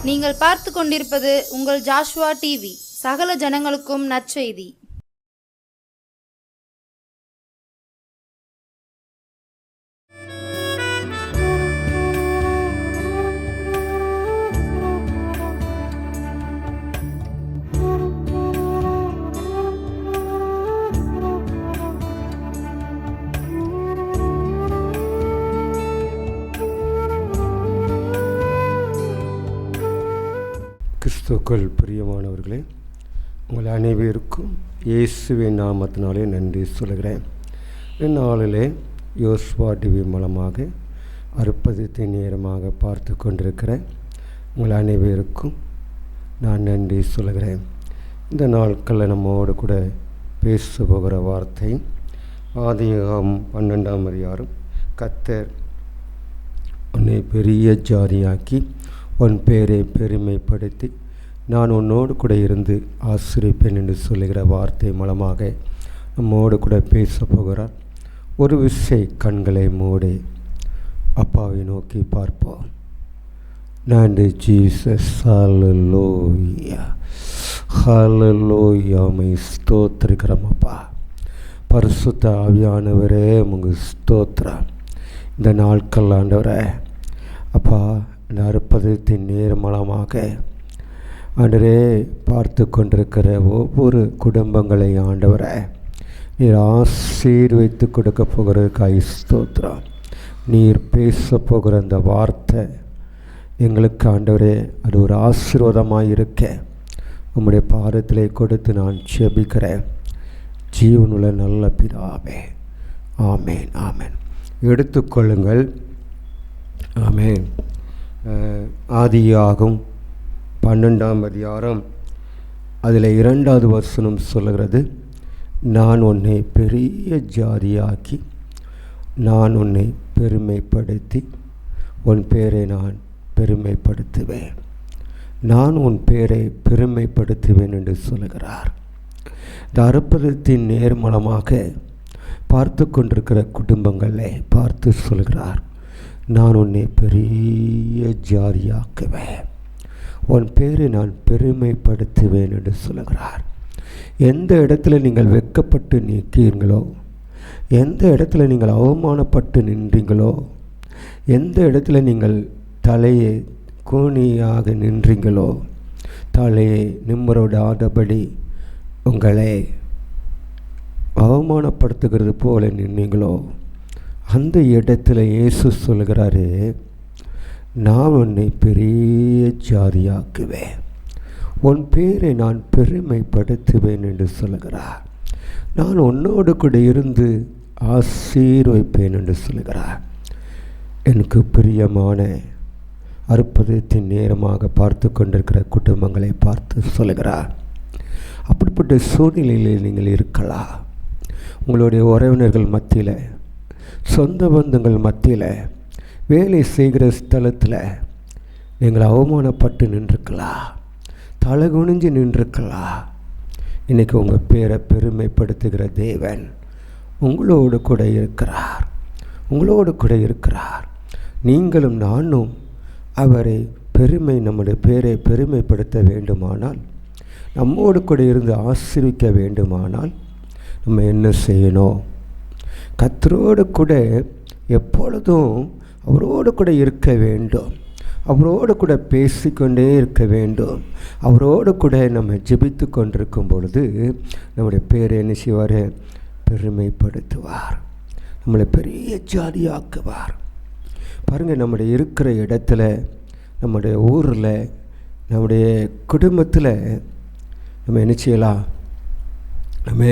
நீங்கள் பார்த்து கொண்டிருப்பது உங்கள் ஜாஷ்வா டிவி. சகல ஜனங்களுக்கும் நற்செய்தி. கிறிஸ்துவுக்குள் பிரியமானவர்களே, உங்கள் அனைவருக்கும் இயேசுவின் நாமத்தினாலே நன்றி சொல்கிறேன். இந்நாளிலே யோசுவா டிவி மூலமாக அற்புதத்தை நேரமாக பார்த்து கொண்டிருக்கிறேன். உங்கள் அனைவருக்கும் நான் நன்றி சொல்கிறேன். இந்த நாட்களில் நம்மோடு கூட பேச போகிற வார்த்தை ஆதியாகமம் 12ஆம் அதிகாரம். கர்த்தர் உன்னை பெரிய ஜாதியாக்கி உன் பேரை பெருமைப்படுத்தி நான் உன்னோடு கூட இருந்து ஆசிரிப்பேன் என்று சொல்லுகிற வார்த்தை மூலமாக நம்மோடு கூட பேச போகிறார். ஒரு விசை கண்களை மூடி அப்பாவை நோக்கி பார்ப்போம். நன்றி ஜீசஸ். Hallelujah, hallelujah. மை ஸ்தோத்திரிக்கிறோம் அப்பா. பரிசுத்த ஆவியானவரே உங்கள் ஸ்தோத்திரம். இந்த நாட்கள் ஆண்டவரே அப்பா, இந்த அற்புதத்தின் நேர்மலமாக ஆண்டவரே பார்த்து கொண்டிருக்கிற ஒவ்வொரு குடும்பங்களை ஆண்டவரை நீர் ஆசீர்வதித்து கொடுக்க போகிறதுக்காக ஸ்தோத்திரம். நீர் பேச போகிற அந்த வார்த்தை எங்களுக்கு ஆண்டவரே அது ஒரு ஆசீர்வாதமாக இருக்க உம்முடைய பாதத்திலே கொடுத்து நான் ஜெபிக்கிறேன். ஜீவனுள்ள நல்ல பிதாவே, ஆமேன், ஆமேன். எடுத்துக்கொள்ளுங்கள். ஆமேன். ஆதியாகமம் 12ஆம் அதிகாரம் அதில் 2வது வசனம் சொல்லுகிறது, நான் உன்னை பெரிய ஜாதியாக்கி நான் உன்னை பெருமைப்படுத்தி உன் பேரை நான் பெருமைப்படுத்துவேன். நான் உன் பேரை பெருமைப்படுத்துவேன் என்று சொல்லுகிறார். இந்த அற்புதத்தின் நேர்மலமாக பார்த்து கொண்டிருக்கிற குடும்பங்களை பார்த்து சொல்கிறார், நான் உன்னை பெரிய ஜாதியாக்குவேன், உன் பேரை நான் பெருமைப்படுத்துவேன் என்று சொல்லுகிறார். எந்த இடத்துல நீங்கள் வெட்கப்பட்டு நிற்கிறீங்களோ, எந்த இடத்துல நீங்கள் அவமானப்பட்டு நின்றீங்களோ, எந்த இடத்துல நீங்கள் தலையை கூனியாக நின்றீங்களோ, தலையை நிம்மரோடாதபடி உங்களை அவமானப்படுத்துகிறது போல நின்றீங்களோ, அந்த இடத்துல இயேசு சொல்கிறாரு, நான் உன்னை பெரிய ஜாதியாக்குவேன், உன் பேரை நான் பெருமைப்படுத்துவேன் என்று சொல்லுகிறார். நான் உன்னோடு கூட இருந்து ஆசீர்வதிப்பேன் என்று சொல்லுகிறார். எனக்கு பிரியமான அற்புதத்தின் நேரமாக பார்த்து கொண்டிருக்கிற குடும்பங்களை பார்த்து சொல்லுகிறார். அப்படிப்பட்ட சூழ்நிலையில் நீங்கள் இருக்கலாம். உங்களுடைய உறவினர்கள் மத்தியில், சொந்த பந்தங்கள் மத்தியில், வேலை செய்கிற ஸ்தலத்தில் நீங்கள் அவமானப்பட்டு நின்றுக்கலாம், தலை குனிஞ்சு நின்றுக்கலாம். இன்றைக்கி உங்கள் பேரை பெருமைப்படுத்துகிற தேவன் உங்களோடு கூட இருக்கிறார், உங்களோடு கூட இருக்கிறார். நீங்களும் நானும் அவரை நம்முடைய பேரை பெருமைப்படுத்த வேண்டுமானால், நம்மோடு கூட இருந்து ஆசீர்விக்க வேண்டுமானால் நம்ம என்ன செய்யணும்? கர்த்தரோடு கூட எப்பொழுதும் அவரோடு கூட இருக்க வேண்டும், அவரோடு கூட பேசிக்கொண்டே இருக்க வேண்டும். அவரோடு கூட நம்ம ஜெபித்து கொண்டிருக்கும் பொழுது நம்முடைய பேரை என்ன செய்வார்? பெருமைப்படுத்துவார், நம்மளை பெரிய ஜாதியாக்குவார். பாருங்கள், நம்முடைய இருக்கிற இடத்துல, நம்முடைய ஊரில், நம்முடைய குடும்பத்தில் நம்ம என்ன செய்யலாம்? நம்ம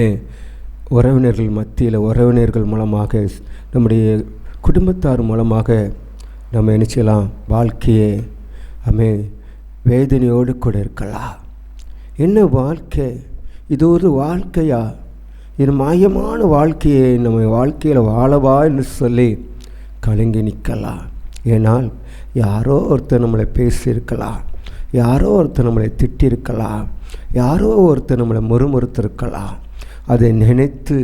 உறவினர்கள் மத்தியில், உறவினர்கள் மூலமாக, நம்முடைய குடும்பத்தார் மூலமாக நம்ம என்ன செய்யலாம்? வாழ்க்கையை நம்ம வேதனையோடு கூட இருக்கலாம். என்ன வாழ்க்கை இது? ஒரு வாழ்க்கையா? இது மாயமான வாழ்க்கையை நம்ம வாழ்க்கையில் வாழவா என்று சொல்லி கலங்கி நிற்கலாம். ஏனால் யாரோ ஒருத்தர் நம்மளை பேசியிருக்கலாம், யாரோ ஒருத்தர் நம்மளை திட்டிருக்கலாம், யாரோ ஒருத்தர் நம்மளை முறுமுறுத்திருக்கலாம். அதை நினைத்து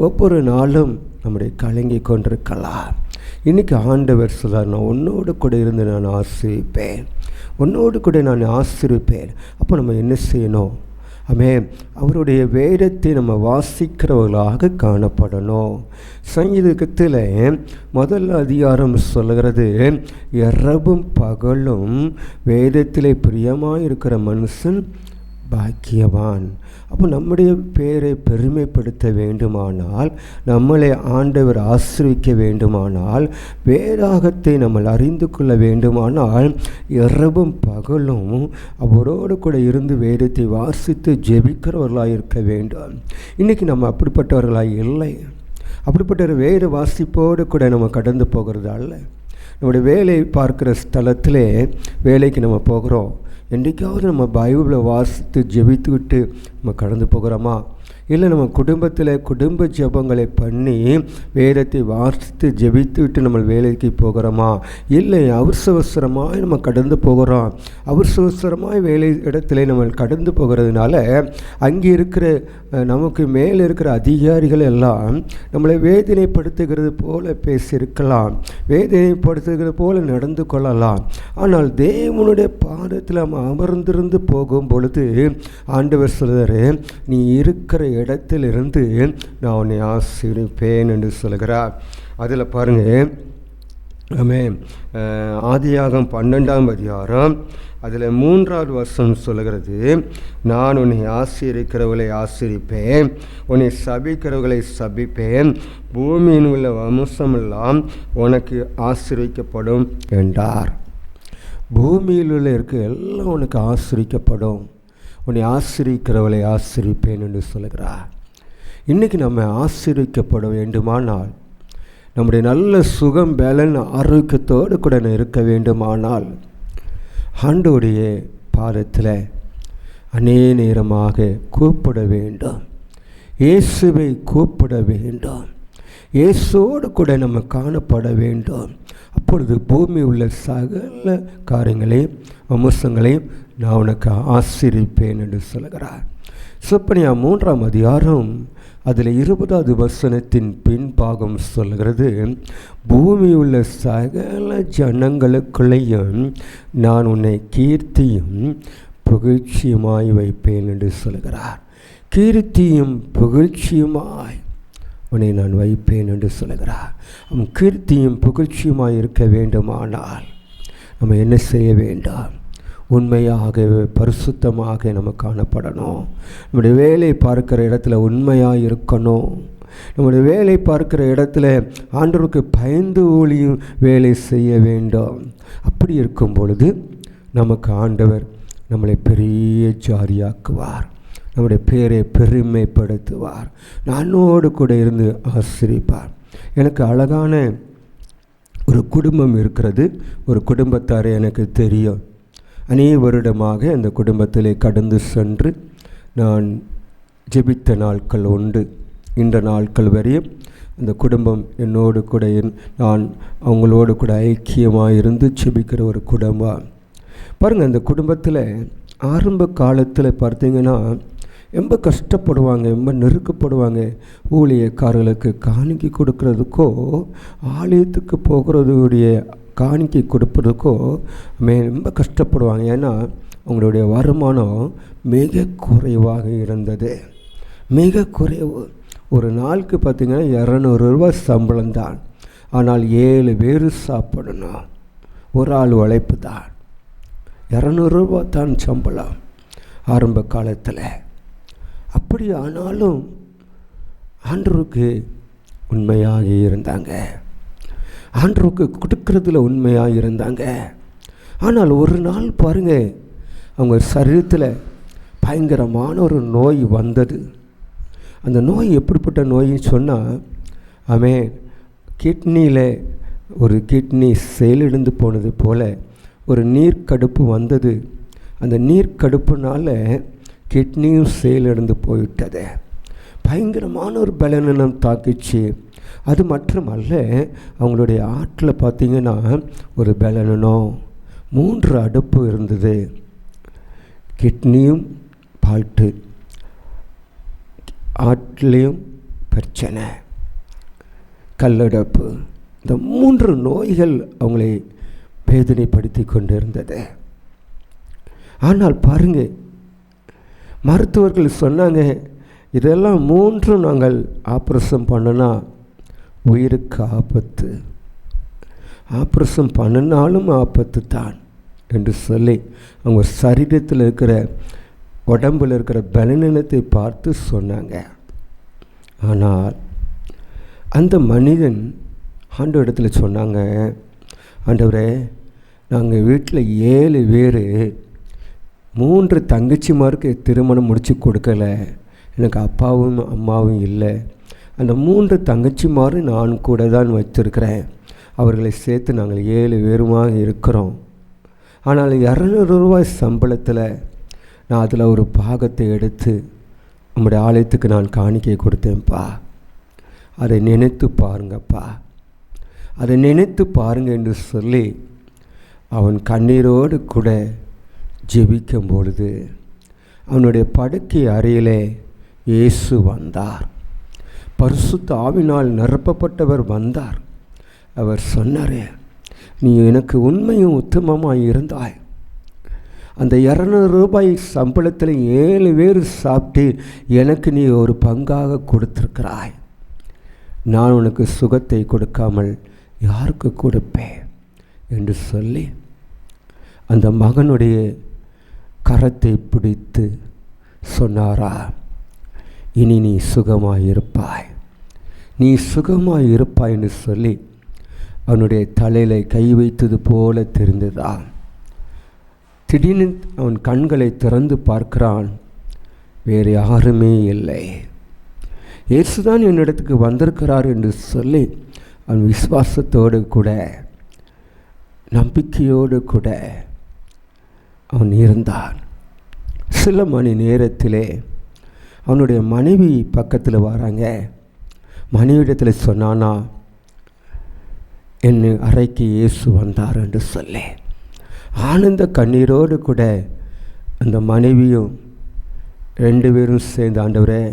ஒவ்வொரு நாளும் நம்முடைய கலங்கி கொண்டிருக்கலாம். இன்றைக்கி ஆண்டவர் சொல்கிறார், நான் உன்னோடு கூட இருந்து நான் ஆசீர்வதிப்பேன், உன்னோடு கூட நான் ஆசீர்விப்பேன். அப்போ நம்ம என்ன செய்யணும்? ஆமென். அவருடைய வேதத்தை நம்ம வாசிக்கிறவர்களாக காணப்படணும். சங்கீதத்தில் முதல் அதிகாரம் சொல்லுகிறது, இரவும் பகலும் வேதத்திலே பிரியமாக இருக்கிற மனுஷன் பாக்கியவான். அப்போ நம்முடைய பேரை பெருமைப்படுத்த வேண்டுமானால், நம்மளை ஆண்டவர் ஆசீர்விக்க வேண்டுமானால், வேதாகத்தை நம்ம அறிந்து கொள்ள வேண்டுமானால், இரவும் பகலும் அவரோடு கூட இருந்து வேதத்தை வாசித்து ஜெபிக்கிறவர்களாக இருக்க வேண்டும். இன்றைக்கி நம்ம அப்படிப்பட்டவர்களாக இல்லை. அப்படிப்பட்ட ஒரு வேத வாசிப்போடு கூட நம்ம கடந்து போகிறதால, நம்முடைய வேலை பார்க்குற ஸ்தலத்திலே வேலைக்கு நம்ம போகிறோம். என்றைக்காவது நம்ம பைபிளை வாசித்து ஜெபித்து விட்டு நம்ம கடந்து போகிறோமா? இல்லை நம்ம குடும்பத்தில் குடும்ப ஜெபங்களை பண்ணி வேதத்தை வாசித்து ஜெபித்து விட்டு நம்ம வேலைக்கு போகிறோமா? இல்லை அவசரமாக நம்ம கடந்து போகிறோம். அவசரமாய் வேலை இடத்துல நம்ம கடந்து போகிறதுனால அங்கே இருக்கிற நமக்கு மேலே இருக்கிற அதிகாரிகள் எல்லாம் நம்மளை வேதனைப்படுத்துகிறது போல பேசியிருக்கலாம், வேதனைப்படுத்துகிறது போல நடந்து கொள்ளலாம். ஆனால் தேவனுடைய பாதத்தில் நம்ம அமர்ந்திருந்து போகும் பொழுது ஆண்டவர் சொல்கிறார், நீ இருக்கிற இடத்திலிருந்து நான் உன்னை ஆசீர்விப்பேன் என்று சொல்கிறார். அதில் பாருங்கள், ஆமென். ஆதியாகமம் 12ஆம் அதிகாரம் அதில் 3வது வசனம் சொல்கிறது, நான் உன்னை ஆசீர்விக்கிறவர்களை ஆசீர்விப்பேன், உன்னை சபிக்கிறவர்களை சபிப்பேன், பூமியின் உள்ள வம்சமெல்லாம் உனக்கு ஆசீர்விக்கப்படும் என்றார். பூமியில் உள்ள இருக்க எல்லாம் உனக்கு ஆசீர்விக்கப்படும், உன்னை ஆசீர்விக்கிறவளை ஆசீர்விப்பேன் என்று சொல்கிறார். இன்றைக்கி நம்ம ஆசீர்விக்கப்பட வேண்டுமானால், நம்முடைய நல்ல சுகம் பலன் ஆரோக்கியத்தோடு கூட இருக்க வேண்டுமானால், ஆண்டவருடைய பாதத்தில் அநேக நேரமாக கூப்பிட வேண்டும், இயேசுவை கூப்பிட வேண்டும், இயேசுவோடு கூட நம்ம காணப்பட வேண்டும். அப்பொழுது பூமி உள்ள சகல காரியங்களையும் வம்சங்களையும் நான் உனக்கு ஆசீர்விப்பேன் என்று சொல்கிறார். சொப்பனியா 3ஆம் அதிகாரம் அதில் 20வது வசனத்தின் பின்பாகம் சொல்கிறது, பூமி உள்ள சகல ஜனங்களுக்குள்ளேயும் நான் உன்னை கீர்த்தியும் புகழ்ச்சியுமாய் வைப்பேன் என்று சொல்கிறார். கீர்த்தியும் புகழ்ச்சியுமாய் உன்னை நான் வைப்பேன் என்று சொல்கிறார். கீர்த்தியும் புகழ்ச்சியுமாய் இருக்க வேண்டுமானால் நம்ம என்ன செய்ய வேண்டும்? உண்மையாக பரிசுத்தமாக நம்ம காணப்படணும். நம்முடைய வேலை பார்க்கிற இடத்துல உண்மையாக இருக்கணும். நம்முடைய வேலை பார்க்கிற இடத்துல ஆண்டவருக்கு பயந்து ஊழியும் வேலை செய்ய வேண்டும். அப்படி இருக்கும் பொழுது நமக்கு ஆண்டவர் நம்மளை பெரிய ஜாதியாக்குவார், நம்முடைய பேரை பெருமைப்படுத்துவார், நானோடு கூட இருந்து ஆசீர்விப்பார். எனக்கு அழகான ஒரு குடும்பம் இருக்கிறது. ஒரு குடும்பத்தாரை எனக்கு தெரியும். அநேக வருடமாக அந்த குடும்பத்திலே கடந்து சென்று நான் ஜெபித்த நாட்கள் உண்டு. இந்த நாட்கள் வரையும் அந்த குடும்பம் என்னோடு கூட நான் அவங்களோடு கூட ஐக்கியமாக இருந்து ஜெபிக்கிற ஒரு குடும்பம். பாருங்கள், அந்த குடும்பத்தில் ஆரம்ப காலத்தில் பார்த்தீங்கன்னா ரொம்ப கஷ்டப்படுவாங்க, ரொம்ப நெருக்கப்படுவாங்க. ஊழியக்காரர்களுக்கு காணிக்கை கொடுக்கறதுக்கோ ஆலயத்துக்கு போகிறதுடைய காணிக்கை கொடுப்பதுக்கோ ரொம்ப கஷ்டப்படுவாங்க. ஏன்னா அவங்களுடைய வருமானம் மிக குறைவாக இருந்தது, மிக குறைவு. ஒரு நாளுக்கு பார்த்திங்கன்னா 200 ரூபா சம்பளம் தான். ஆனால் 7 பேர் சாப்பிடணும், ஒரு ஆள் உழைப்பு தான். 200 ரூபா தான் சம்பளம் ஆரம்ப காலத்தில். அப்படி ஆனாலும் ஆண்டவருக்கு உண்மையாக இருந்தாங்க, ஆண்டவருக்கு கொடுக்கறதுல உண்மையாக இருந்தாங்க. ஆனால் ஒரு நாள் பாருங்கள், அவங்க சரீரத்தில் பயங்கரமான ஒரு நோய் வந்தது. அந்த நோய் எப்படிப்பட்ட நோயின்னு சொன்னால், அவன் கிட்னியில் ஒரு கிட்னி செயலிழந்து போனது போல் ஒரு நீர்க்கடுப்பு வந்தது. அந்த நீர்க்கடுப்புனால கிட்னியும் செயலிழந்து போய்விட்டது. பயங்கரமான ஒரு பலவீனம் தாக்கிச்சு. அது மட்டுமல்ல, அவங்களுடைய ஆற்றில் பார்த்திங்கன்னா ஒரு பலவீனம், 3 அடுப்பு இருந்தது. கிட்னியும் பால்ட்டு, ஆற்றிலையும் பிரச்சனை, கல்லடப்பு. இந்த 3 நோய்கள் அவங்களை வேதனைப்படுத்தி கொண்டு இருந்தது. ஆனால் பாருங்கள், மருத்துவர்கள் சொன்னாங்க, இதெல்லாம் 3 நாங்கள் ஆப்ரேஷன் பண்ணினா உயிருக்கு ஆபத்து, ஆப்ரேஷன் பண்ணினாலும் ஆபத்து தான் என்று சொல்லி அவங்க சரீரத்தில் இருக்கிற உடம்பில் இருக்கிற பலவீனத்தை பார்த்து சொன்னாங்க. ஆனால் அந்த மனிதன் ஆண்டவரிடத்தில் சொன்னாங்க, ஆண்டவரே, நாங்கள் வீட்டில் 7 பேர், 3 தங்கச்சிமாருக்கு திருமணம் முடித்து கொடுக்கலை, எனக்கு அப்பாவும் அம்மாவும் இல்லை, அந்த 3 தங்கச்சிமாரும் நான் கூட தான் வச்சுருக்கிறேன், அவர்களை சேர்த்து நாங்கள் 7 பேருமாக இருக்கிறோம். ஆனால் 200 ரூபாய் சம்பளத்தில் நான் அதில் ஒரு பாகத்தை எடுத்து நம்முடைய ஆலயத்துக்கு நான் காணிக்கை கொடுத்தேன்ப்பா, அதை நினைத்து பாருங்கப்பா, அதை நினைத்து பாருங்க என்று சொல்லி அவன் கண்ணீரோடு கூட ஜெபிக்கும் பொழுது அவனுடைய படுக்கை அறையிலே இயேசு வந்தார். பரிசுத்த ஆவினால் நிரப்பப்பட்டவர் வந்தார். அவர் சொன்னார், நீ எனக்கு உண்மையும் உத்தமமாக இருந்தாய், அந்த 200 ரூபாய் சம்பளத்தில் 7 பேர் சாப்பிட்டு எனக்கு நீ ஒரு பங்காக கொடுத்துருக்கிறாய், நான் உனக்கு சுகத்தை கொடுக்காமல் யாருக்கு கொடுப்பேன் என்று சொல்லி அந்த மகனுடைய கரத்தை பிடித்து சொன்னாரா, இனி நீ சுகமாக இருப்பாய், நீ சுகமாக இருப்பாய் என்று சொல்லி அவனுடைய தலையில் கை வைத்தது போல தெரிந்ததான். திடீர்னு அவன் கண்களை திறந்து பார்க்கிறான், வேறு யாருமே இல்லை, இயேசுதான் என்னிடத்துக்கு வந்திருக்கிறார் என்று சொல்லி அவன் விசுவாசத்தோடு கூட நம்பிக்கையோடு கூட அவன் இருந்தான். சில மணி நேரத்திலே அவனுடைய மனைவி பக்கத்தில் வராங்க. மனைவிடத்தில் சொன்னானா, என் அறைக்கு இயேசு வந்தார் என்று சொல்லி ஆனந்த கண்ணீரோடு கூட அந்த மனைவியும் 2 பேரும் சேர்ந்து, ஆண்டவரே,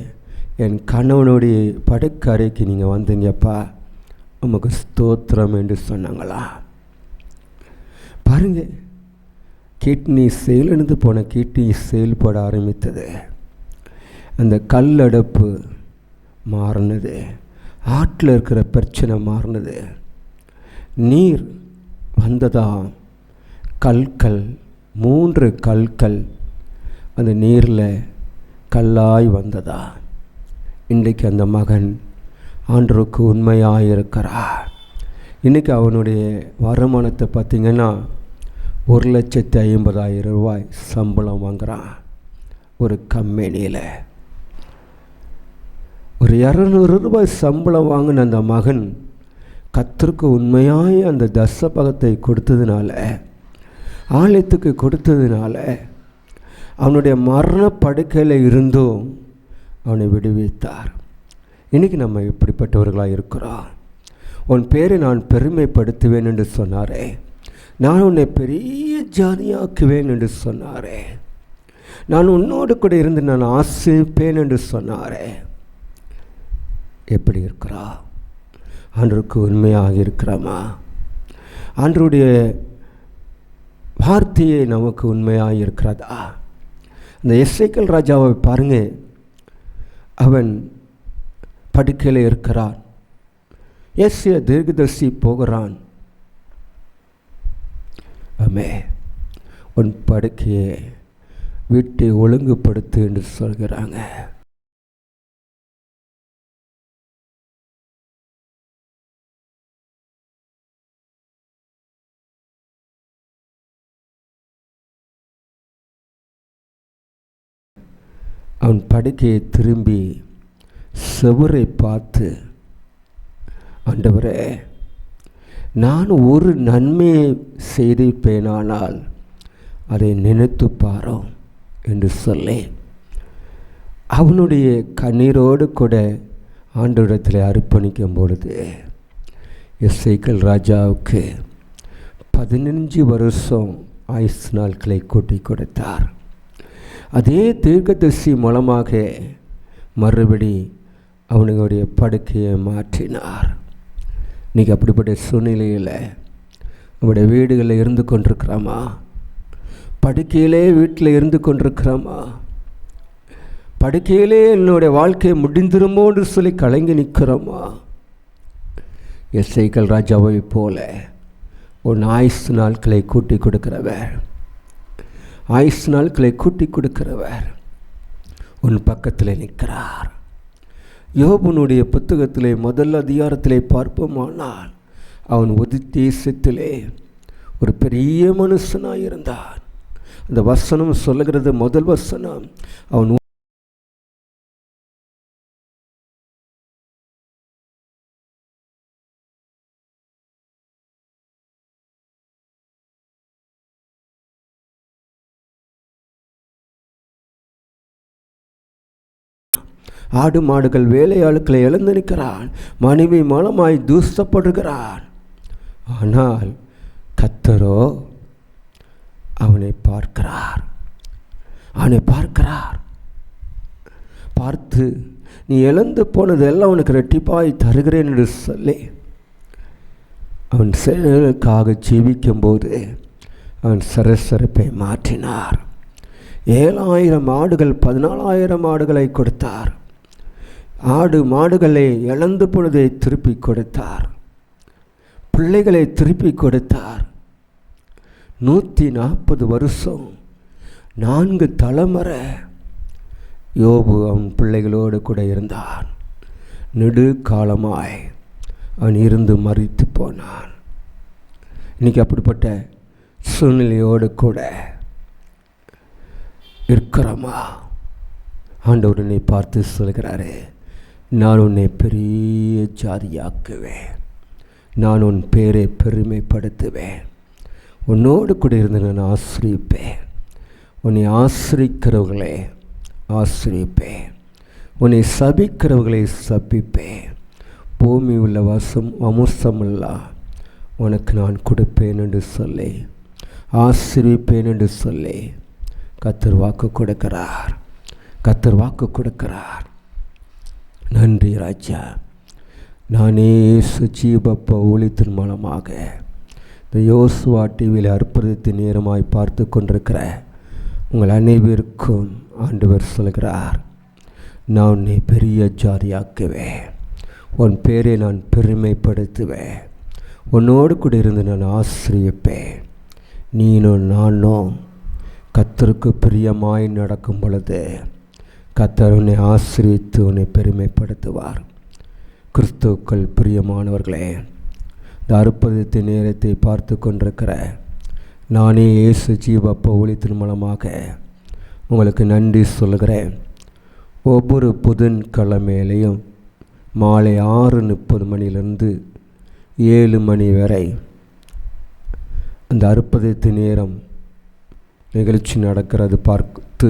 என் கணவனுடைய படுக்கை அறைக்கு நீங்கள் வந்தீங்கப்பா, உமக்கு ஸ்தோத்திரம் என்று சொன்னாங்களா. பாருங்க, கிட்னி செயலிழந்து போன கிட்னி செயல்பட ஆரம்பித்தது, அந்த கல்லடப்பு மாறினது, ஆற்றில் இருக்கிற பிரச்சனை மாறினது, நீர் வந்ததா, கல்கள் 3 கல்கள் அந்த நீரில் கல்லாய் வந்ததா. இன்றைக்கு அந்த மகன் ஆண்டவருக்கு உண்மையாக இருக்கிறார். இன்றைக்கி அவனுடைய வருமானத்தை பார்த்திங்கன்னா 1,50,000 ரூபாய் சம்பளம் வாங்குகிறான் ஒரு கம்பெனியில். ஒரு 200 ரூபாய் சம்பளம் வாங்கின அந்த மகன் கர்த்தருக்கு உண்மையாய் அந்த தசபகத்தை கொடுத்ததுனால, ஆலயத்துக்கு கொடுத்ததுனால, அவனுடைய மரண படுக்கையில் இருந்தும் அவனை விடுவித்தார். இன்றைக்கி நம்ம இப்படிப்பட்டவர்களாக இருக்கிறோம். உன் பேரை நான் பெருமைப்படுத்துவேன் என்று சொன்னாரே, நான் உன்னை பெரிய ஜாதியாக்குவேன் என்று சொன்னாரே, நான் உன்னோடு கூட இருந்து நான் ஆசிரிப்பேன் என்று சொன்னாரே. எப்படி இருக்கிறா? ஆண்டவருக்கு உண்மையாக இருக்கிறோமா? ஆண்டவருடைய வார்த்தையை நமக்கு உண்மையாக இருக்கிறதா? அந்த எசேக்கியேல் ராஜாவை பாருங்க, அவன் படுக்கையில் இருக்கிறான், ஏசியா தீர்க்கதரிசி போகிறான், ஆமே உன் படுக்கையை வீட்டை ஒழுங்குபடுத்து என்று சொல்கிறாங்க. அவன் படுக்கையை திரும்பி செவுரை பார்த்து, ஆண்டவரே, நான் ஒரு நன்மையை செய்திருப்பேனானால் அதை நினைத்து பாரோம் என்று சொல்லி அவனுடைய கண்ணீரோடு கூட ஆண்டவரிடத்தில் அர்ப்பணிக்கும் பொழுது எசேக்கியேல் ராஜாவுக்கு 15 வருஷம் ஆயுசு நாட்களை கூட்டி கொடுத்தார். அதே தீர்க்கதரிசி மூலமாக மறுபடி அவனுடைய படுக்கையை மாற்றினார். இன்றைக்கி அப்படிப்பட்ட சூழ்நிலையில் நம்முடைய வீடுகளில் இருந்து கொண்டிருக்கிறோமா? படுக்கையிலே வீட்டில் இருந்து கொண்டிருக்கிறோமா? படுக்கையிலே என்னுடைய வாழ்க்கை முடிந்திருமோன்னு சொல்லி கலங்கி நிற்கிறோமா? எசேக்கியேல் ராஜாவை போல உன் ஆயுசு நாட்களை கூட்டி கொடுக்கிறவர், ஆயுசு நாட்களை கூட்டி கொடுக்கிறவர் உன் பக்கத்தில் நிற்கிறார். யோபுனுடைய புத்தகத்திலே முதல் அதிகாரத்திலே பார்ப்போமானால் அவன் தேசத்திலே ஒரு பெரிய மனுஷனாக இருந்தான். அந்த வசனம் சொல்லுகிறது, முதல் வசனம், அவன் ஆடு மாடுகள் வேலையாளுக்களை இழந்து நிற்கிறான். மனைவி மூலமாய் தூஷப்படுகிறான். ஆனால் கர்த்தரோ அவனை பார்க்கிறார். பார்த்து, நீ இழந்து போனதெல்லாம் அவனுக்கு ரெட்டிப்பாய் தருகிறேன் என்று சொல்லி அவன் செயலுக்காக ஜீவிக்கும்போது அவன் சரசரப்பை மாற்றினார். 7,000 ஆடுகள் 14,000 ஆடுகளை கொடுத்தார். ஆடு மாடுகளை இழந்து போனதை திருப்பி கொடுத்தார். பிள்ளைகளை திருப்பி கொடுத்தார். 140 வருஷம் 4 தலைமுறை யோபு அவன் பிள்ளைகளோடு கூட இருந்தான். நெடு காலமாய் அவன் இருந்து மரித்து போனான். இன்றைக்கி அப்படிப்பட்ட சூழ்நிலையோடு கூட இருக்கிறோமா? ஆண்டவர் உன்னை பார்த்து சொல்கிறாரு, நான் உன்னை பெரிய ஜாதியாக்குவேன், நான் உன் பேரை பெருமைப்படுத்துவேன், உன்னோடு கூட இருந்து நான் ஆசிரிப்பேன், உன்னை ஆசிரிக்கிறவர்களை ஆசிரிப்பேன், உன்னை சபிக்கிறவர்களை சபிப்பேன், பூமி உள்ள வம்சமெல்லாம் உனக்கு நான் கொடுப்பேன் என்று சொல்லி ஆசிரிப்பேன் என்று சொல்லி கர்த்தர் வாக்கு கொடுக்கிறார். கர்த்தர் வாக்கு கொடுக்கிறார். நன்றி ராஜா. நானே சுஜீபப்ப ஊழியத்தின் மூலமாக இந்த யோசுவா டிவியில் அற்புதத்தின் நேரமாய் பார்த்து கொண்டிருக்கிற உங்கள் அனைவருக்கும் ஆண்டவர் சொல்கிறார், நான் உன்னை பெரிய ஜாதியாக்குவேன், உன் பேரை நான் பெருமைப்படுத்துவேன், உன்னோடு கூட இருந்து நான் ஆசிரியப்பேன். நீனும் நானும் கர்த்தருக்கு பிரியமாய் நடக்கும் பொழுது கர்த்தர் உன்னை ஆசீர்வித்து உன்னை பெருமைப்படுத்துவார். கிறிஸ்துவுக்குள் பிரியமானவர்களே, இந்த அற்புதத்தின் நேரத்தை பார்த்து கொண்டிருக்கிற நானே இயேசு ஜீவப்ப ஊழியத்தின் மூலமாக உங்களுக்கு நன்றி சொல்கிறேன். ஒவ்வொரு புதன்கிழமையிலையும் மாலை 6:30 மணியிலிருந்து 7 மணி வரை அந்த அற்புதத்தின் நேரம் நிகழ்ச்சி நடக்கிறது. பார்த்து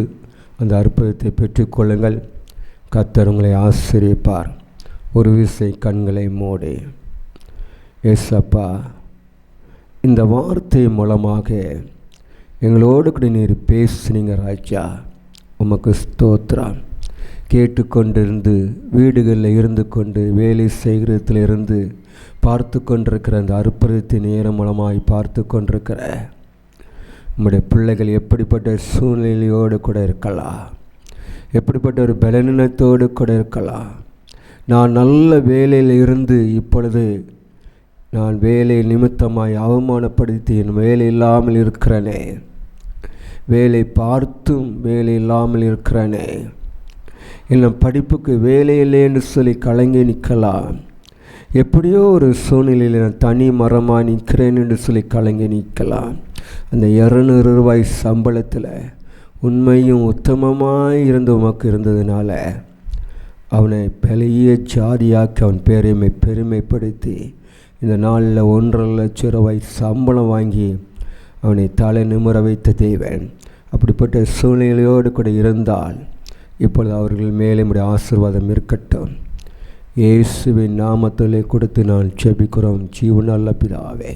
அந்த அற்புதத்தை பெற்றுக்கொள்ளுங்கள். கர்த்தர் உங்களை ஆசீர்வதிப்பார். ஒரு விசை கண்களை மூடி, ஏசப்பா, இந்த வார்த்தை மூலமாக எங்களோடு கூட நீர் பேசுனீங்க ராஜா, உமக்கு ஸ்தோத்திரம். கேட்டுக்கொண்டிருந்து வீடுகளில் இருந்து கொண்டு வேலை செய்கிறதுல இருந்து பார்த்து கொண்டிருக்கிற அந்த அற்புதத்தின் நேரம் மூலமாய் பார்த்து கொண்டிருக்கிற நம்முடைய பிள்ளைகள் எப்படிப்பட்ட சூழ்நிலையோடு கூட இருக்கலாம், எப்படிப்பட்ட ஒரு பலனத்தோடு கூட இருக்கலாம். நான் நல்ல வேலையில் இருந்து இப்பொழுது நான் வேலை நிமித்தமாய் அவமானப்படுத்தி என் வேலை இல்லாமல் இருக்கிறேனே, வேலை பார்த்தும் வேலை இல்லாமல் இருக்கிறேனே, இன்னும் படிப்புக்கு வேலை இல்லை என்று சொல்லி கலங்கி நிற்கலாம். எப்படியோ ஒரு சூழ்நிலையில் நான் தனி மரமாக நிற்கிறேன் என்று சொல்லி கலங்கி நிற்கலாம். அந்த 200 ரூபாய் சம்பளத்தில் உண்மையும் உத்தமமாக இருந்து உமக்கு இருந்ததுனால அவனை பெரிய ஜாதியாக்கி அவன் பெருமைப்படுத்தி இந்த நாளில் 1.5 லட்சம் ரூபாய் சம்பளம் வாங்கி அவனை தலை நிமிர வைத்த தேவன். அப்படிப்பட்ட சூழ்நிலையோடு கூட இருந்தால் இப்பொழுது அவர்கள் மேலே நம்முடைய ஆசீர்வாதம் இருக்கட்டும். இயேசுவின் நாமத்திலே கொடுத்து நான் ஜெபிக்கிறோம் ஜீவனுள்ள பிதாவே,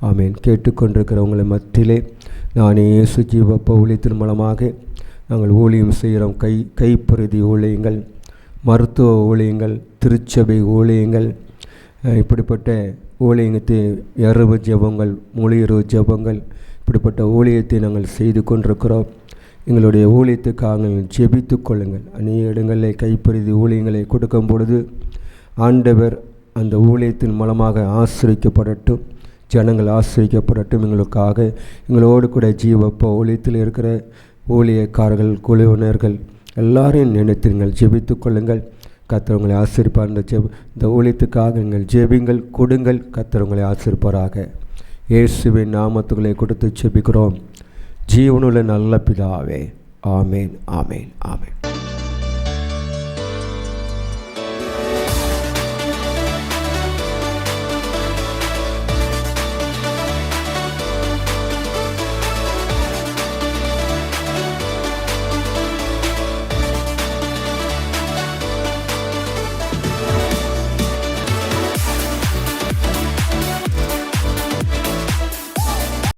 ஆமேன். கேட்டுக்கொண்டிருக்கிறவங்களை மத்தியிலே நான் இயேசு ஜீவப்ப ஊழியத்தின் மூலமாக நாங்கள் ஊழியம் செய்கிறோம். கைப்பிரதி ஊழியங்கள், மருத்துவ ஊழியங்கள், திருச்சபை ஊழியங்கள், இப்படிப்பட்ட ஊழியத்தை இரவு ஜெபங்கள், மொழியுறவு ஜெபங்கள், இப்படிப்பட்ட ஊழியத்தை நாங்கள் செய்து கொண்டிருக்கிறோம். எங்களுடைய ஊழியத்துக்காக நீங்கள் ஜெபித்து கொள்ளுங்கள். அநேக இடங்களில் கைப்பறிதி ஊழியங்களை கொடுக்கும் பொழுது ஆண்டவர் அந்த ஊழியத்தின் மூலமாக ஆசிரிக்கப்படட்டும், ஜனங்கள் ஆசிரிக்கப்படட்டும். எங்களோடு கூட ஜீவப்ப ஊழியத்தில் இருக்கிற ஊழியக்காரர்கள், குழுவினர்கள் எல்லாரையும் நினைத்துங்கள், ஜெபித்து கொள்ளுங்கள். கர்த்தர் உங்களை ஆசீர்ப்பார். இந்த ஊழியத்துக்காக நீங்கள் ஜெபிங்கள், கொடுங்கள். கர்த்தர் உங்களை ஆசீர்ப்பாராக. இயேசுவின் நாமத்துகளை கொடுத்து ஜெபிக்கிறோம் ஜீவனுள்ள நல்ல பிதாவே. ஆமேன், ஆமேன், ஆமேன்.